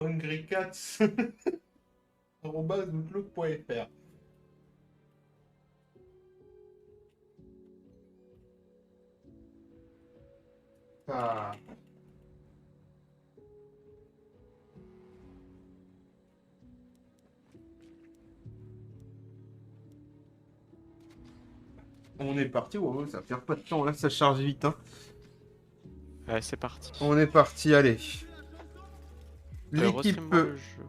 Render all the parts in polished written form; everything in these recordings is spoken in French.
hungrycats@outlook.fr. Ah. On est parti, ouais, ça perd pas de temps, là ça charge vite. Hein. Ouais, c'est parti. On est parti, allez. L'équipe Restream-moi le jeu.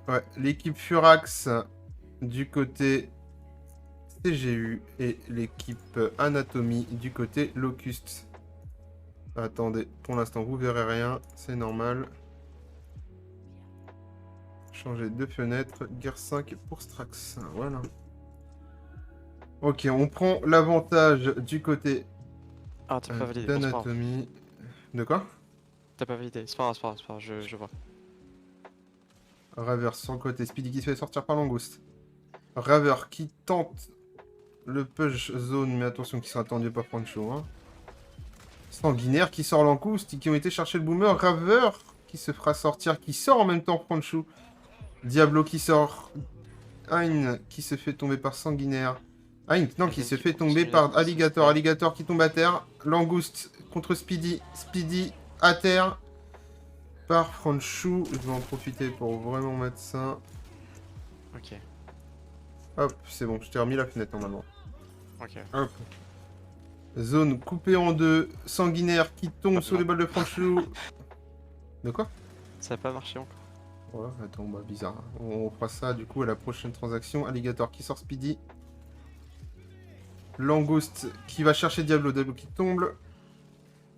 ouais, l'équipe Furax du côté CGU et l'équipe Anatomie du côté Locust. Attendez, pour l'instant vous verrez rien, c'est normal. Changer de fenêtre, guerre 5 pour Strax, voilà. Ok, on prend l'avantage du côté Ah, t'as pas validé. Bon, c'est pas grave. d'Anatomie. De quoi? T'as pas validé. C'est pas grave, c'est pas grave, c'est pas grave, je vois. Raver sur le côté, Speedy qui se fait sortir par Langouste. Raver qui tente le push zone, mais attention qui sera attendu par Francho. Hein. Sanguinaire qui sort Langouste, qui ont été chercher le boomer. Raver qui se fera sortir, qui sort en même temps Francho. Diablo qui sort. Hein qui se fait tomber par Sanguinaire. Hein, non, qui se fait tomber par Alligator. Alligator qui tombe à terre. Langouste contre Speedy. Speedy à terre. Par Franchou. Je vais en profiter pour vraiment mettre ça. Ok. Hop, c'est bon, je t'ai remis la fenêtre normalement. Ok. Hop. Zone coupée en deux. Sanguinaire qui tombe sur les balles de Franchou. De quoi? Ça a pas marché encore. Ouais, attends, bah bizarre. On fera ça du coup à la prochaine transaction. Alligator qui sort Speedy. Langouste qui va chercher Diablo. Diablo qui tombe.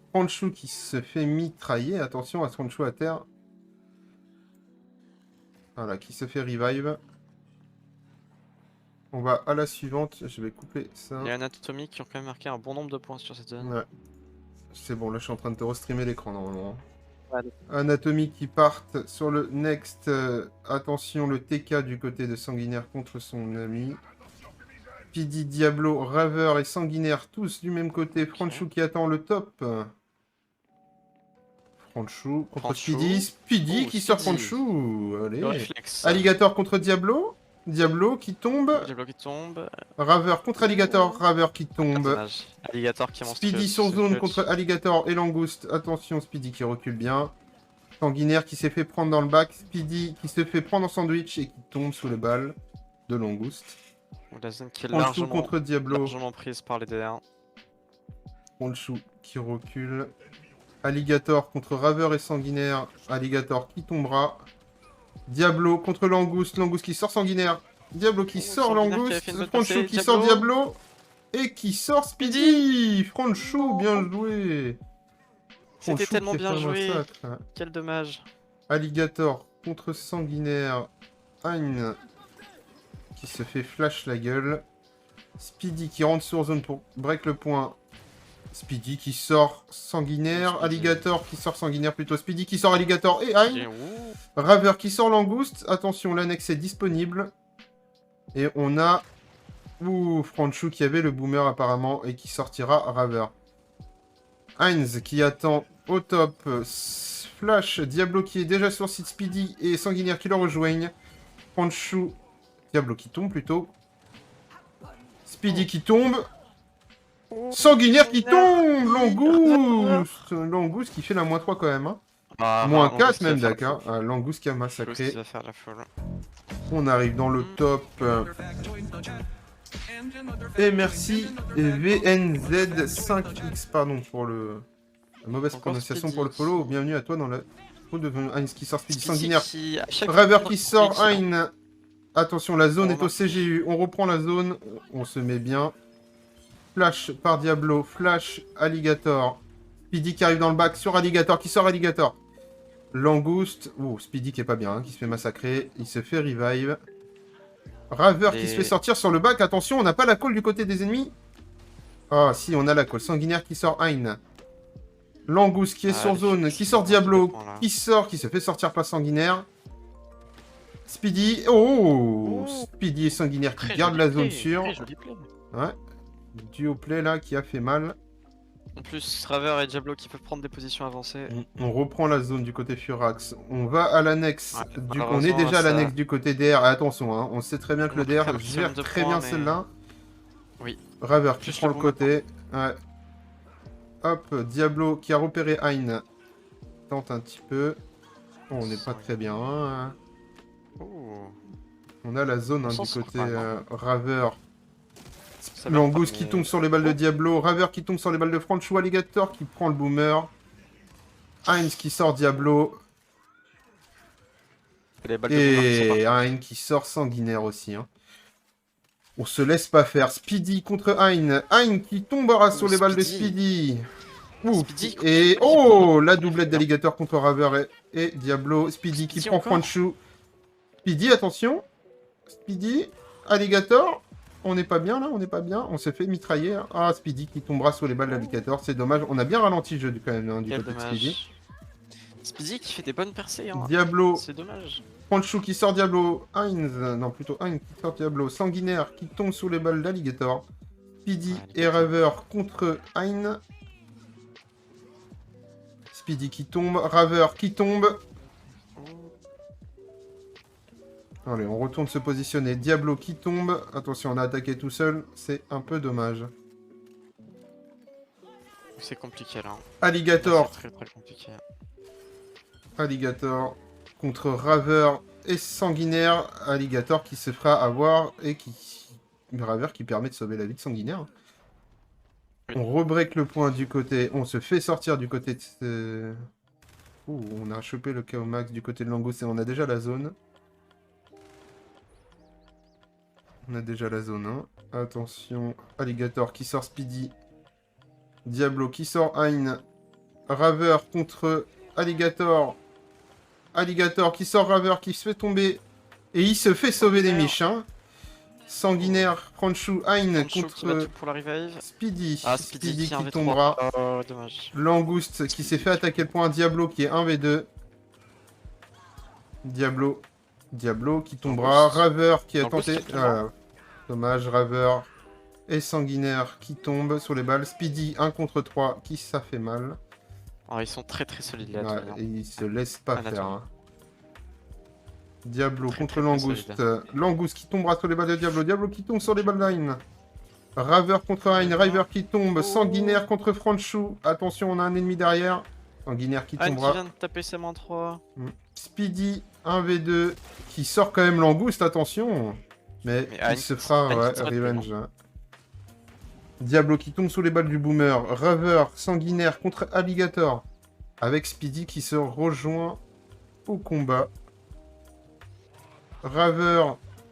Franchou qui se fait mitrailler. Attention à Franchou à terre. Voilà, qui se fait revive. On va à la suivante. Je vais couper ça. Il y a Anatomie qui ont quand même marqué un bon nombre de points sur cette zone. Ouais. C'est bon, là je suis en train de te restreamer l'écran normalement. Allez. Anatomie qui partent sur le next. Attention, le TK du côté de Sanguinaire contre son ami. Speedy, Diablo, Raver et Sanguinaire, tous du même côté. Franchou qui attend le top. Franchou contre Franchou. Speedy. Speedy Oh, qui sort Speedy. Franchou. Allez. Le réflexe. Alligator contre Diablo. Diablo qui tombe. Diablo qui tombe. Raver contre Alligator. Raver qui tombe. Dommage. Alligator qui est monstrueux. Speedy sur zone contre Alligator et Langouste. Attention, Speedy qui recule bien. Sanguinaire qui s'est fait prendre dans le bac. Speedy qui se fait prendre en sandwich et qui tombe sous les balles de Langouste. La zone qui est Franchou contre Diablo. largement prise par les DR. Franchou qui recule. Alligator contre Raver et Sanguinaire. Alligator qui tombera. Diablo contre Langouste. Langouste qui sort Sanguinaire. Diablo qui sort Langouste. Franchou qui sort Diablo. Et qui sort Speedy. Franchou, bien joué. C'était Franchou tellement qui a bien fait un joué. massacre. Quel dommage. Alligator contre Sanguinaire. Hein qui se fait flash la gueule. Speedy qui rentre sur zone pour break le point. Speedy qui sort Sanguinaire. Speedy. Alligator qui sort Sanguinaire plutôt. Speedy qui sort Alligator et Hein. Ouh. Raver qui sort Langouste. Attention, l'annexe est disponible. Et on a... Ouh, Franchou qui avait le boomer apparemment et qui sortira Raver. Heinz qui attend au top. Flash, Diablo qui est déjà sur site Speedy et Sanguinaire qui le rejoignent. Franchou, Diablo qui tombe plutôt. Speedy qui tombe. Sanguinaire qui tombe. Langouste. Langouste qui fait la -3 quand même. Hein. Ah, -4 même d'accord. Langouste qui a massacré. Va faire la folle. On arrive dans le top. Et merci VNZ5X, pardon pour la mauvaise Encore prononciation Speedy. pour le follow. Bienvenue à toi dans la route de Heinz qui sort Speedy Sanguinaire. Raver Raver qui sort Hein. Attention, la zone est au CGU. On reprend la zone. On se met bien. Flash par Diablo. Flash Alligator. Speedy qui arrive dans le bac sur Alligator. Qui sort Alligator. Langouste. Oh, Speedy qui est pas bien. Hein, qui se fait massacrer. Il se fait revive. Raver qui se fait sortir sur le bac. Attention, on n'a pas la call du côté des ennemis. Ah, si, on a la call. Sanguinaire qui sort Hein. Langouste qui est sur zone. Qui sort Diablo. Qui se fait sortir par Sanguinaire. Speedy. Oh, Speedy et Sanguinaire qui gardent la zone sûre. Ouais. Duo play là qui a fait mal. En plus, Raver et Diablo qui peuvent prendre des positions avancées. On reprend la zone du côté Furax. On va à l'annexe. Ouais, On est malheureusement, déjà à ça- l'annexe du côté DR. Attention, hein, on sait très bien que On le a pris un DR maximum gère de très points, bien mais- celle-là. Oui. Raver qui Plus prend le le bon côté. Ouais. Hop, Diablo qui a repéré Hein. Tente un petit peu. Oh, on n'est pas très bien. Hein. Oh. On a la zone On hein, s'en du sort côté quand même, hein. Raver. Ça meurt Langouste pas, qui mais- tombe sur les balles de Oh. Diablo. Raver qui tombe sur les balles de Franchou. Alligator qui prend le boomer. Heinz qui sort Diablo. Les balles de boomerang qui sont Et parties. Hein qui sort sanguinaire aussi. Hein. On se laisse pas faire. Speedy contre Hein. Hein qui tombera sur les balles de Speedy. Ouf. Speedy Et contre- oh, la doublette d'alligator contre Raver et Diablo. Speedy qui Speedy prend encore Franchou. Speedy, attention. Speedy, alligator. On n'est pas bien là, on n'est pas bien. On s'est fait mitrailler. Ah, Speedy qui tombera sous les balles d'alligator. C'est dommage. On a bien ralenti le jeu quand même hein, du Quel côté de Speedy. dommage. Speedy qui fait des bonnes percées, hein. Diablo. C'est dommage. Franchou qui sort Diablo, Heinz, non plutôt Heinz qui sort Diablo, Sanguinaire qui tombe sous les balles d'Alligator, Speedy Ouais, et Raver contre Hein, Speedy qui tombe, Raver qui tombe, allez on retourne se positionner, Diablo qui tombe, attention on a attaqué tout seul, c'est un peu dommage. C'est compliqué là. Alligator, C'est très compliqué. Alligator contre Raver et Sanguinaire, Alligator qui se fera avoir et qui... Raver qui permet de sauver la vie de Sanguinaire. Oui. On rebreak le point du côté, on se fait sortir du côté de... Ouh, on a chopé le KO max du côté de Langouste et on a déjà la zone. On a déjà la zone 1. Attention, Alligator qui sort Speedy. Diablo qui sort Hein. Raver contre Alligator. Alligator qui sort Raver qui se fait tomber. Et il se fait sauver des miches. Hein. Sanguinaire, Franchou, Hein Franchou qui va contre tout pour la revive. Speedy. Ah, Speedy qui est qui 1v3. tombera. Oh, dommage. Langouste qui s'est fait attaquer le point. Diablo qui est 1v2. Diablo. Diablo qui tombera. Langouste. Raver qui a Langouste tenté. qui tombera. Voilà. Dommage, Raver et Sanguinaire qui tombent sur les balles. Speedy 1 contre 3 qui ça fait mal. Oh, ils sont très solides là. Ouais, et il se laisse pas Ah, faire. Hein. Diablo Très, contre très Langouste. solide. Langouste qui tombera sur les balles de Diablo. Diablo qui tombe sur les balles d'Ain. Raver contre Hein. Raver qui tombe. Oh. Sanguinaire contre Franchou. Attention, on a un ennemi derrière. Sanguinaire qui Anne qui tombera. vient de taper ses mains 3. Speedy 1v2 qui sort quand même Langouste, attention. Mais Mais il Anne se qui- fera Anne ouais, qui s'arrête plus, revenge. Hein. Diablo qui tombe sous les balles du boomer. Raver Sanguinaire contre Alligator. Avec Speedy qui se rejoint au combat. Raver,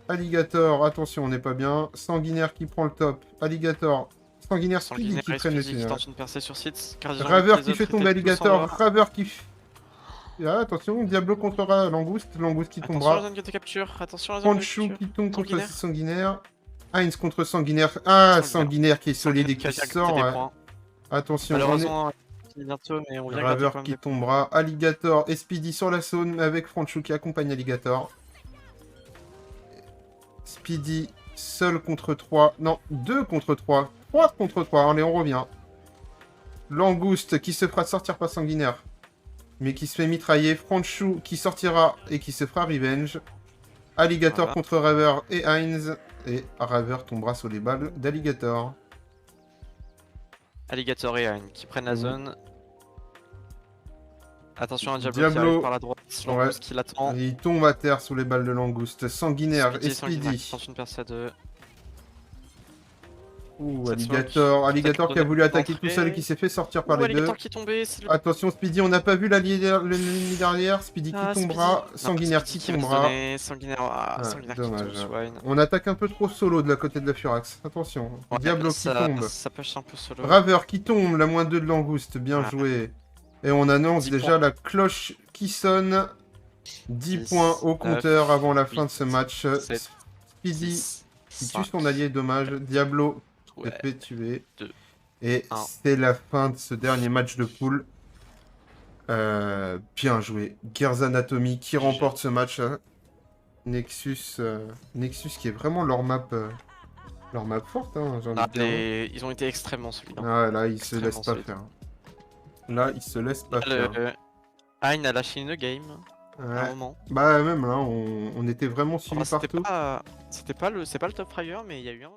Alligator, attention, on n'est pas bien. Sanguinaire qui prend le top. Alligator, Sanguinaire, Speedy Sanguinaire qui et traîne le Speedy qui tunnel. tente une percée sur site. car ils ont Raver vu que les qui fait autres tomber étaient tous en Alligator. bas. Raver qui... Ah, attention, Diablo contre Langouste. Langouste qui Attention à la tombera. zone de capture. Attention à la zone de Franchou capture. qui tombe contre Sanguinaire. Sanguinaire. Heinz contre Sanguinaire. Ah, Sanguinaire qui est solide et qui a bien sort. grappé des Ouais. points. Attention, on est... Malheureusement, il finit bientôt, mais on vient gratter Raver quand même qui des points. tombera. Alligator et Speedy sur la zone avec Franchou qui accompagne Alligator. Speedy seul contre 3. Non, 2 contre 3. 3 contre 3. Allez, on revient. Langouste qui se fera sortir par Sanguinaire. Mais qui se fait mitrailler. Franchou qui sortira et qui se fera revenge. Alligator Voilà. contre Raver et Heinz. Et Raver tombera sur les balles d'Alligator. Alligator et Hein qui prennent la Mhm. zone. Attention à Diablo, qui Diablo. arrive par la droite. Langouste qui l'attend. Et il tombe à terre sous les balles de Langouste. Sanguinaire et Sanguinaire Speedy. qui tente une percée à 2. Ouh, Cette Alligator. smoke. Alligator Cette qui a voulu attaquer entrée. tout seul et qui s'est fait sortir par les deux. Alligator qui est tombé. C'est le... Attention, Speedy, on n'a pas vu l'ennemi derrière. Speedy Ah, qui Speedy. tombera. Non, Sanguinaire Speedy qui va se tombera. donner. Sanguinaire, Ouais, Sanguinaire qui dommage. tombe sous Hein. On attaque un peu trop solo de la côté de la Furax. Attention. Ouais, Diablo qui ça, tombe. Ça push un peu solo. Raver qui tombe. La moins 2 de Langouste. Bien Ah. joué. Et on annonce 10 déjà points. la cloche qui sonne. 10 10, points au 9, compteur avant la fin de ce 8, match. 7, Speedy 6, qui tue son allié, dommage. Diablo s'est fait tuer. 2, Et 1. c'est la fin de ce dernier match de poule. Bien joué. Gears Anatomy qui remporte ce match. Hein. Nexus qui est vraiment leur map Leur map forte, hein, j'ai envie Ah, de dire. ils ont été extrêmement solides. Ah, là, ils se Extrêmement laissent pas solide. faire. Là, ils se laissent pas Là, faire. Hein a lâché une game à un Ouais. moment. Bah, même là, on était vraiment suivis Enfin, partout. c'est pas le top fragger, mais il y a eu un.